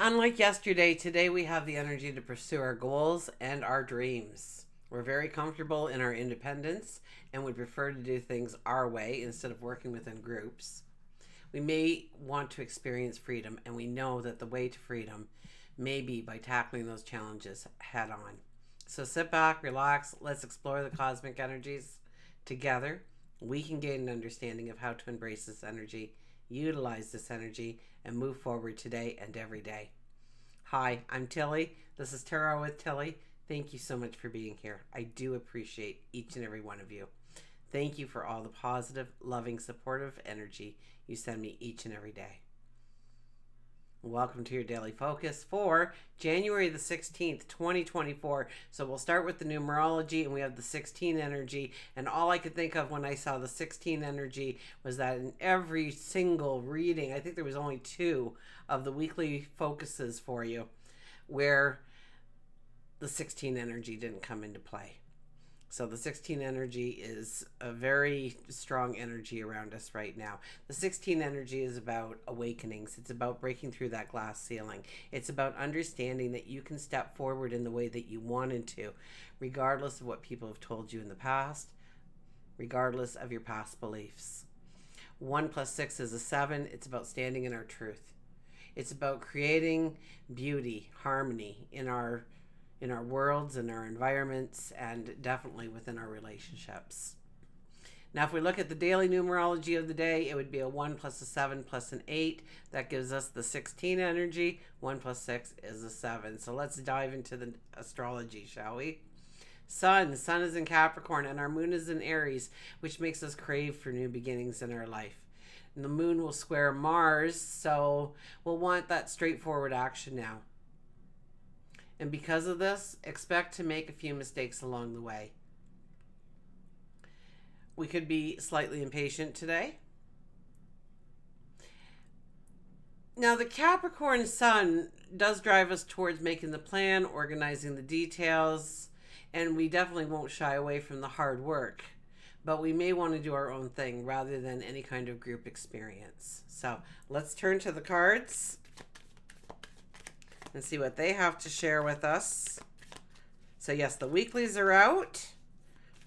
Unlike yesterday, today we have the energy to pursue our goals and our dreams. We're very comfortable in our independence and would prefer to do things our way instead of working within groups. We may want to experience freedom, and we know that the way to freedom may be by tackling those challenges head on. So sit back, relax, let's explore the cosmic energies together. We can gain an understanding of how to embrace this energy, utilize this energy, and move forward today and every day. Hi, I'm Tilly. This is Tarot with Tilly. Thank you so much for being here. I do appreciate each and every one of you. Thank you for all the positive, loving, supportive energy you send me each and every day. Welcome to your daily focus for January the 16th, 2024. So we'll start with the numerology, and we have the 16 energy. And all I could think of when I saw the 16 energy was that in every single reading, I think there was only 2 of the weekly focuses for you where the 16 energy didn't come into play. So the 16 energy is a very strong energy around us right now. The 16 energy is about awakenings. It's about breaking through that glass ceiling. It's about understanding that you can step forward in the way that you wanted to, regardless of what people have told you in the past, regardless of your past beliefs. 1 plus 6 is a 7. It's about standing in our truth. It's about creating beauty, harmony in our worlds, in our environments, and definitely within our relationships. Now, if we look at the daily numerology of the day, it would be a 1 plus a 7 plus an 8. That gives us the 16 energy. 1 plus 6 is a 7. So let's dive into the astrology, shall we? Sun is in Capricorn, and our moon is in Aries, which makes us crave for new beginnings in our life. And the moon will square Mars, so we'll want that straightforward action now. And because of this, expect to make a few mistakes along the way. We could be slightly impatient today. Now, the Capricorn sun does drive us towards making the plan, organizing the details, and we definitely won't shy away from the hard work. But we may want to do our own thing rather than any kind of group experience. So let's turn to the cards and see what they have to share with us. So yes, the weeklies are out.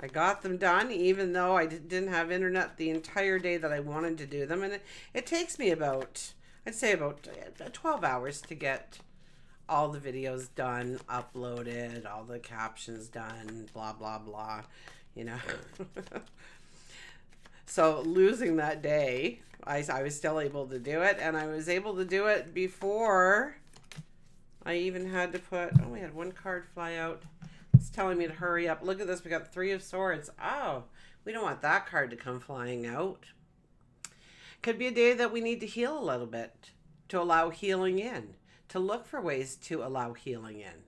I got them done, even though I didn't have internet the entire day that I wanted to do them. And it takes me about, I'd say about 12 hours to get all the videos done, uploaded, all the captions done, blah, blah, blah, you know. So losing that day, I was still able to do it. And I was able to do it before I even had to put, we had 1 card fly out. It's telling me to hurry up. Look at this. We got 3 of Swords. Oh, we don't want that card to come flying out. Could be a day that we need to heal a little bit, to allow healing in, to look for ways to allow healing in.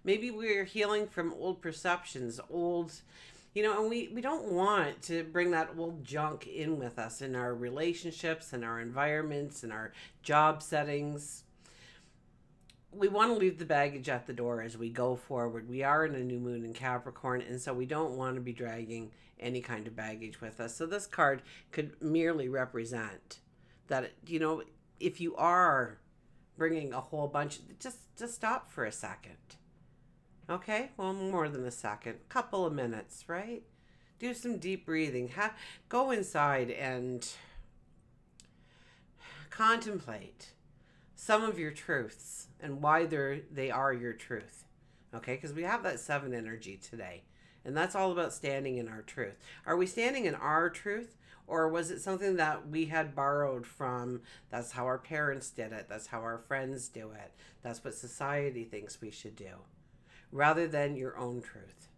Maybe we're healing from old perceptions, and we don't want to bring that old junk in with us in our relationships, in our environments, in our job settings. We want to leave the baggage at the door as we go forward. We are in a new moon in Capricorn, and so we don't want to be dragging any kind of baggage with us. So this card could merely represent that, if you are bringing a whole bunch, just stop for a second. Okay? Well, more than a second. Couple of minutes, right? Do some deep breathing. Go inside and contemplate some of your truths and why they are your truth. Okay? Because we have that 7 energy today. And that's all about standing in our truth. Are we standing in our truth? Or was it something that we had borrowed from? That's how our parents did it. That's how our friends do it. That's what society thinks we should do. Rather than your own truth.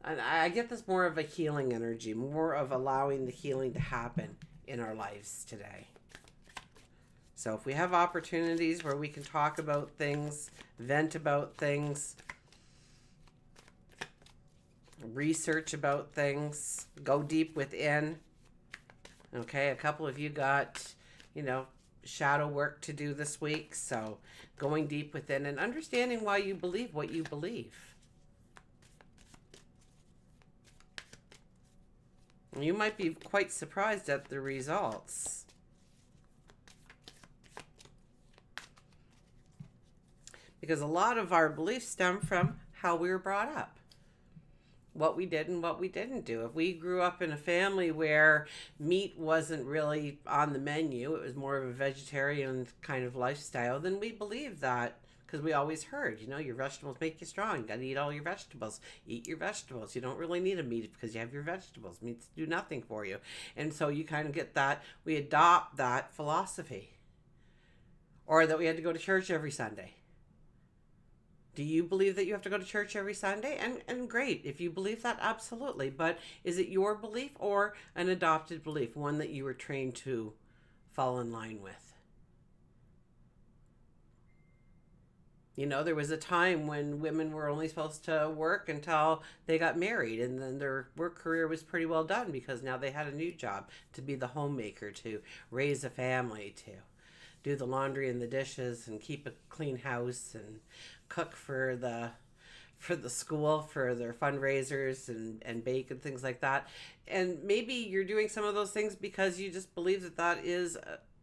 And I get this more of a healing energy. More of allowing the healing to happen in our lives today. So if we have opportunities where we can talk about things, vent about things, research about things, go deep within. Okay, a couple of you got, shadow work to do this week. So going deep within and understanding why you believe what you believe. You might be quite surprised at the results. because a lot of our beliefs stem from how we were brought up, what we did and what we didn't do. If we grew up in a family where meat wasn't really on the menu, it was more of a vegetarian kind of lifestyle, then we believed that because we always heard, your vegetables make you strong. You got to eat all your vegetables. Eat your vegetables. You don't really need a meat because you have your vegetables. Meats do nothing for you. And so you kind of get that. We adopt that philosophy. Or that we had to go to church every Sunday. Do you believe that you have to go to church every Sunday? And great, if you believe that, absolutely. But is it your belief or an adopted belief, one that you were trained to fall in line with? There was a time when women were only supposed to work until they got married, and then their work career was pretty well done because now they had a new job to be the homemaker, to raise a family, to do the laundry and the dishes and keep a clean house and cook for the school, for their fundraisers, and bake and things like that. And maybe you're doing some of those things because you just believe that is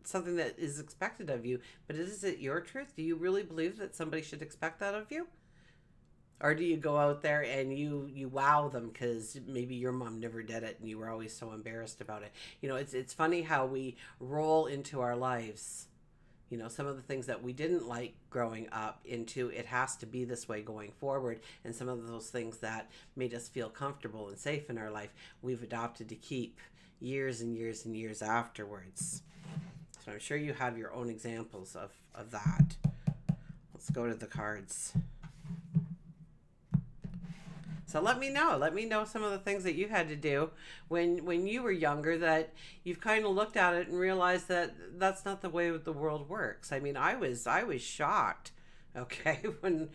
something that is expected of you. But is it your truth? Do you really believe that somebody should expect that of you? Or do you go out there and you wow them because maybe your mom never did it and you were always so embarrassed about it? It's funny how we roll into our lives, some of the things that we didn't like growing up, into it has to be this way going forward. And some of those things that made us feel comfortable and safe in our life, we've adopted to keep years and years and years afterwards. So I'm sure you have your own examples of that. Let's go to the cards. So let me know some of the things that you had to do when you were younger, that you've kind of looked at it and realized that that's not the way the world works. I mean, I was shocked, okay, when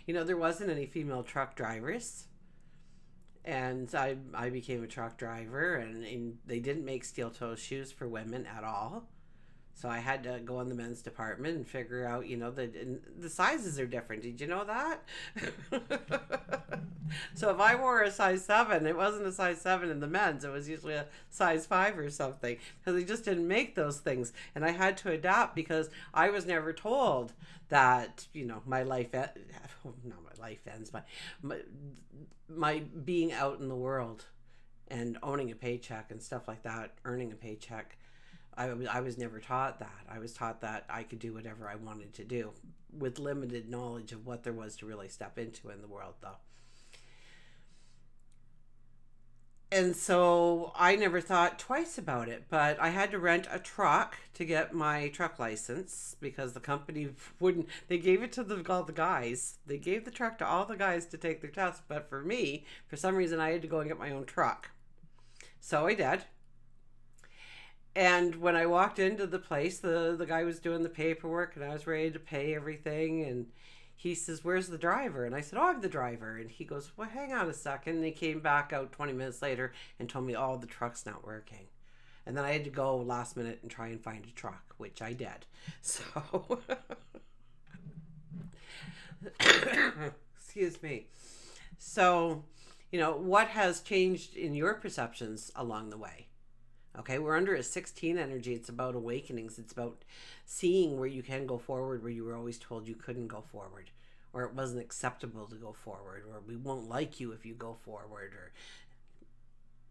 there wasn't any female truck drivers. And I became a truck driver, and they didn't make steel toe shoes for women at all. So I had to go in the men's department and figure out, the sizes are different. Did you know that? So if I wore a size 7, it wasn't a size 7 in the men's. It was usually a size 5 or something, because they just didn't make those things. And I had to adapt because I was never told that, my life, not my life ends, but my being out in the world and owning a paycheck and stuff like that, earning a paycheck, I was never taught that. I was taught that I could do whatever I wanted to do with limited knowledge of what there was to really step into in the world, though. And so I never thought twice about it, but I had to rent a truck to get my truck license because the company wouldn't. They gave it to all the guys. They gave the truck to all the guys to take their test, but for me, for some reason, I had to go and get my own truck. So I did. And when I walked into the place, the guy was doing the paperwork and I was ready to pay everything. And he says, "Where's the driver?" And I said, "Oh, I'm the driver." And he goes, "Well, hang on a second." And he came back out 20 minutes later and told me, "Oh, the truck's not working." And then I had to go last minute and try and find a truck, which I did. So, excuse me. So, what has changed in your perceptions along the way? Okay, we're under a 16 energy. It's about awakenings. It's about seeing where you can go forward, where you were always told you couldn't go forward, or it wasn't acceptable to go forward, or we won't like you if you go forward, or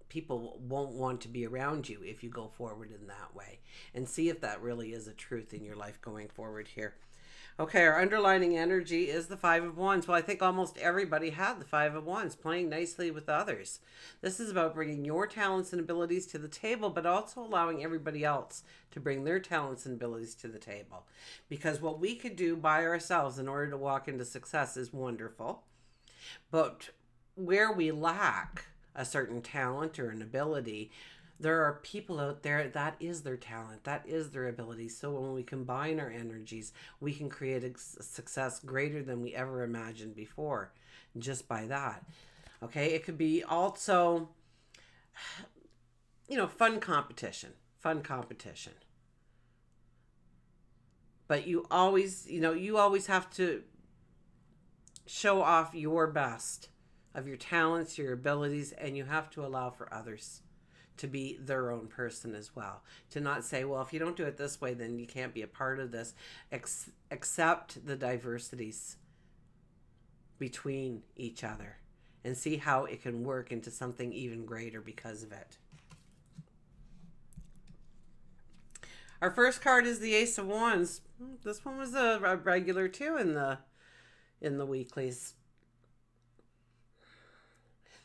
people won't want to be around you if you go forward in that way. And see if that really is a truth in your life going forward here. Okay, our underlining energy is the Five of Wands. Well, I think almost everybody had the Five of Wands, playing nicely with others. This is about bringing your talents and abilities to the table, but also allowing everybody else to bring their talents and abilities to the table. Because what we could do by ourselves in order to walk into success is wonderful. But where we lack a certain talent or an ability, there are people out there that is their talent, that is their ability. So when we combine our energies, we can create a success greater than we ever imagined before, just by that. Okay, it could be also, fun competition. But you always have to show off your best of your talents, your abilities, and you have to allow for others to be their own person as well. To not say, well, if you don't do it this way, then you can't be a part of this. Accept the diversities between each other and see how it can work into something even greater because of it. Our first card is the Ace of Wands. This one was a regular too in the weeklies.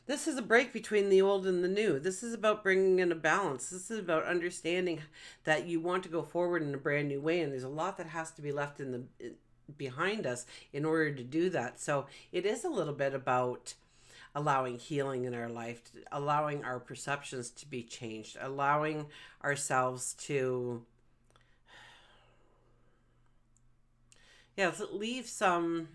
This is a break between the old and the new. This is about bringing in a balance. This is about understanding that you want to go forward in a brand new way, and there's a lot that has to be left behind us in order to do that. So it is a little bit about allowing healing in our life, allowing our perceptions to be changed, allowing ourselves to leave some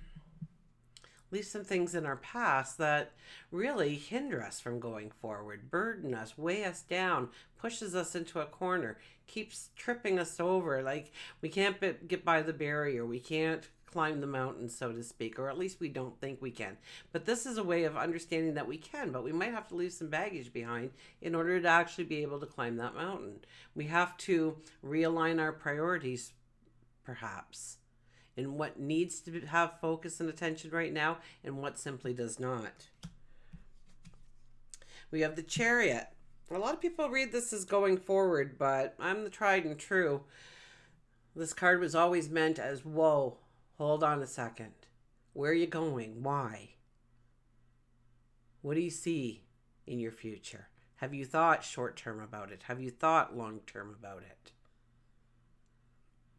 things in our past that really hinder us from going forward, burden us, weigh us down, pushes us into a corner, keeps tripping us over. Like we can't get by the barrier. We can't climb the mountain, so to speak, or at least we don't think we can. But this is a way of understanding that we can, but we might have to leave some baggage behind in order to actually be able to climb that mountain. We have to realign our priorities, perhaps, in what needs to have focus and attention right now and what simply does not. We have the Chariot. A lot of people read this as going forward, but I'm the tried and true. This card was always meant as, whoa, hold on a second. Where are you going? Why? What do you see in your future? Have you thought short term about it? Have you thought long term about it?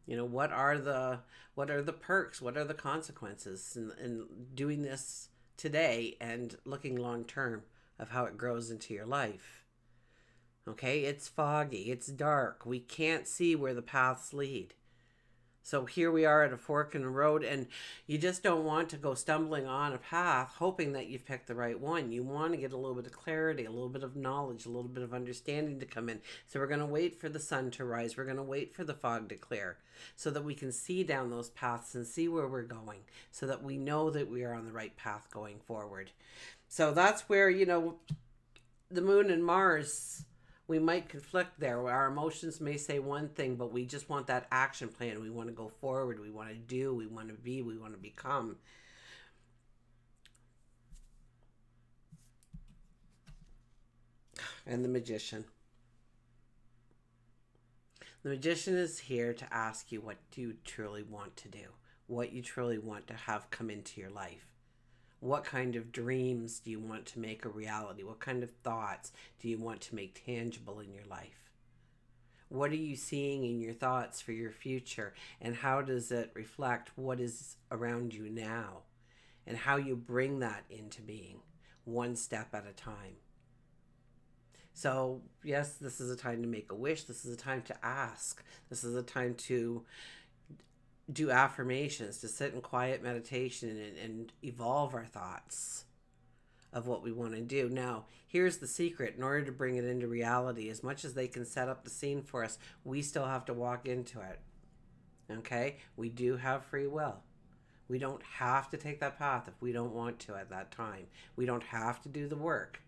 You know, what are the perks? What are the consequences in doing this today and looking long term of how it grows into your life? Okay, it's foggy, it's dark. We can't see where the paths lead. So here we are at a fork in the road, and you just don't want to go stumbling on a path hoping that you've picked the right one. You want to get a little bit of clarity, a little bit of knowledge, a little bit of understanding to come in. So we're going to wait for the sun to rise. We're going to wait for the fog to clear so that we can see down those paths and see where we're going, so that we know that we are on the right path going forward. So that's where, you know, the moon and Mars, we might conflict there. Our emotions may say one thing, but we just want that action plan. We want to go forward. We want to do. We want to be. We want to become. And the Magician. The Magician is here to ask you what do you truly want to do, what you truly want to have come into your life. What kind of dreams do you want to make a reality? What kind of thoughts do you want to make tangible in your life? What are you seeing in your thoughts for your future? And how does it reflect what is around you now? And how you bring that into being, one step at a time. So, yes, this is a time to make a wish. This is a time to ask. This is a time to do affirmations, to sit in quiet meditation and evolve our thoughts of what we want to do. Now, here's the secret. In order to bring it into reality, as much as they can set up the scene for us, we still have to walk into it. Okay? We do have free will. We don't have to take that path if we don't want to at that time. We don't have to do the work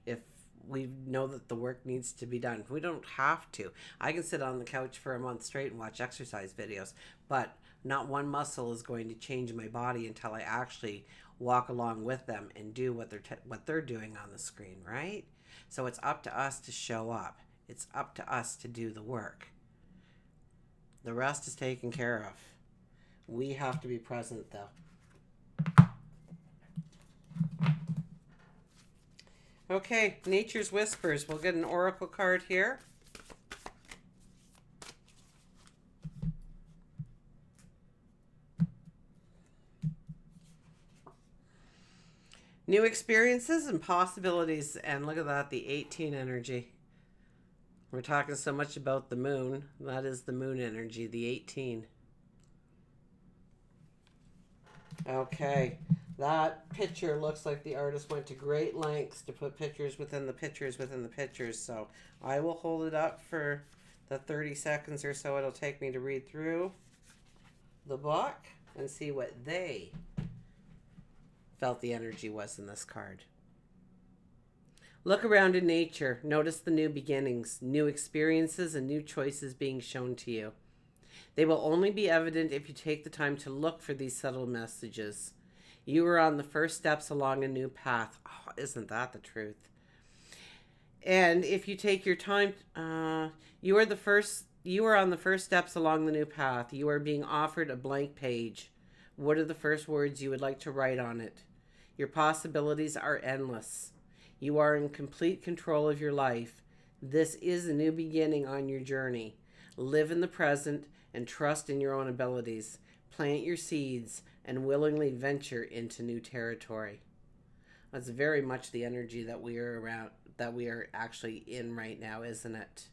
if we know that the work needs to be done. We don't have to. I can sit on the couch for a month straight and watch exercise videos, but not one muscle is going to change my body until I actually walk along with them and do what they're doing on the screen, right? So it's up to us to show up. It's up to us to do the work. The rest is taken care of. We have to be present, though. Okay, Nature's Whispers. We'll get an oracle card here. New experiences and possibilities. And look at that, the 18 energy. We're talking so much about the moon. That is the moon energy, the 18. Okay. That picture looks like the artist went to great lengths to put pictures within the pictures within the pictures. So I will hold it up for the 30 seconds or so it'll take me to read through the book and see what they felt the energy was in this card. Look around in nature. Notice the new beginnings, new experiences, and new choices being shown to you. They will only be evident if you take the time to look for these subtle messages. You are on the first steps along a new path. Oh, isn't that the truth? And if you take your time, you are the first. You are on the first steps along the new path. You are being offered a blank page. What are the first words you would like to write on it? Your possibilities are endless. You are in complete control of your life. This is a new beginning on your journey. Live in the present and trust in your own abilities. Plant your seeds and willingly venture into new territory. That's very much the energy that we are around, that we are actually in right now, isn't it?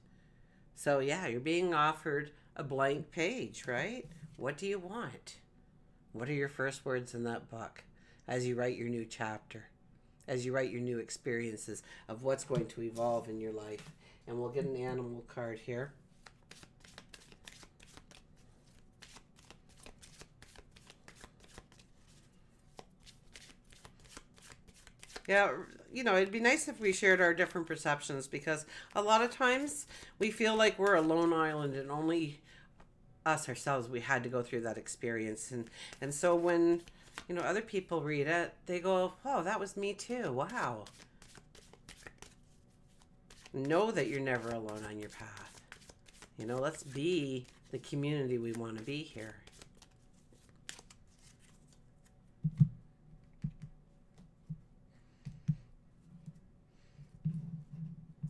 So yeah, you're being offered a blank page, right? What do you want? What are your first words in that book as you write your new chapter, as you write your new experiences of what's going to evolve in your life? And we'll get an animal card here. Yeah, it'd be nice if we shared our different perceptions, because a lot of times we feel like we're a lone island and only us ourselves we had to go through that experience. And so when other people read it, they go, "Oh, that was me too. Wow." Know that you're never alone on your path. Let's be the community we want to be here.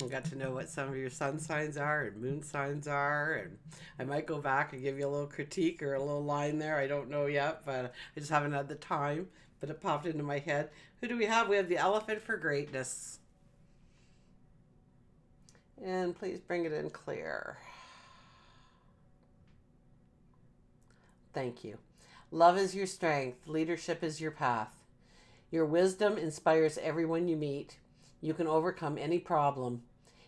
I got to know what some of your sun signs are and moon signs are, and I might go back and give you a little critique or a little line there. I don't know yet, but I just haven't had the time. But it popped into my head. Who do we have? We have the elephant for greatness. And please bring it in clear. Thank you. Love is your strength. Leadership is your path. Your wisdom inspires everyone you meet. You can overcome any problem.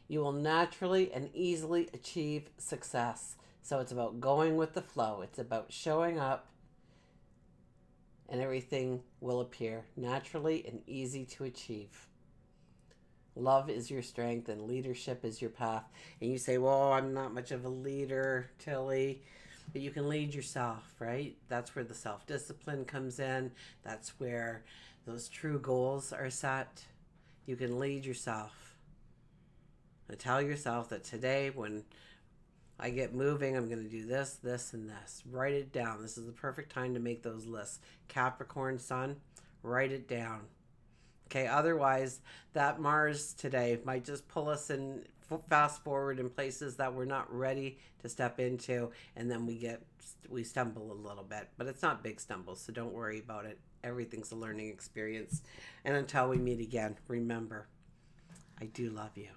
You will naturally and easily achieve success. So it's about going with the flow. It's about showing up, and everything will appear naturally and easy to achieve. Love is your strength and leadership is your path. And you say, "Well, I'm not much of a leader, Tilly." But you can lead yourself, right? That's where the self-discipline comes in. That's where those true goals are set. You can lead yourself. And tell yourself that today, when I get moving, I'm going to do this, this, and this. Write it down. This is the perfect time to make those lists. Capricorn sun, write it down. Okay, otherwise, that Mars today might just pull us in fast forward in places that we're not ready to step into, and then we stumble a little bit. But it's not big stumbles, so don't worry about it. Everything's a learning experience. And until we meet again, remember, I do love you.